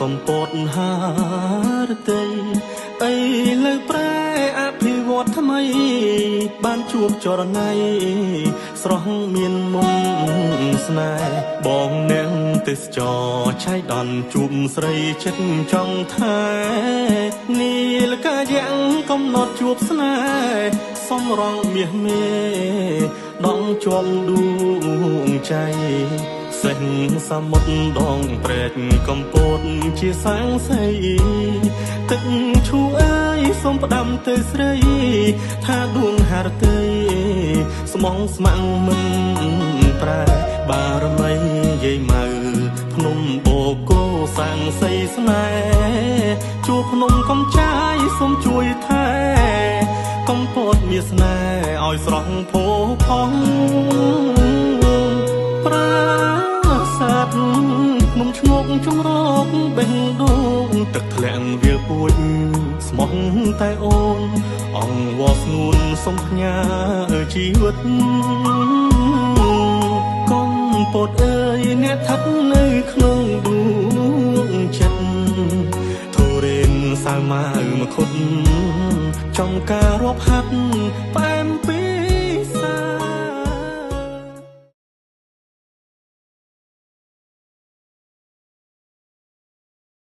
កំពតហារតីអីលើប្រែអភិវឌ្ឍថ្មីបានជួបចរណៃស្រស់មានមុំស្នេហ៍បងនាងទេសចរឆៃដន់ជួបស្រីចិត្តចង់ថែនីលកាយ៉ាងកំណត់ជួបស្នេហ៍សំរងមាសមេដងជាប់ដួងใจសេះសមុទ្រដងព្រែកកំពតជាសាំងសីទឹកឈូអើយសូមផ្ដាំទៅស្រីថាដួងហារតីស្មងស្មាំងមិនប្រែបារមីយាយម៉ៅភ្នំបូកគោសាំងសីស្នេហ៍ជួភ្នំកំចាយសូមជួយថែកំពតមានស្នេហ៍ឲ្យស្រស់ផូរផង់ភ្នំឈ្ងោកជំរកបេះដូងទឹកធ្លាក់វាពួចស្មោះតែអូនអង្វរស្ងួនសុំផ្ញើជីវិតកុំពតអើយអ្នកថាត់នៅក្នុងដួងចិត្តធូរេនសាវម៉ាវមកខុតចំការរាប់ហាត់ផ្អែមពី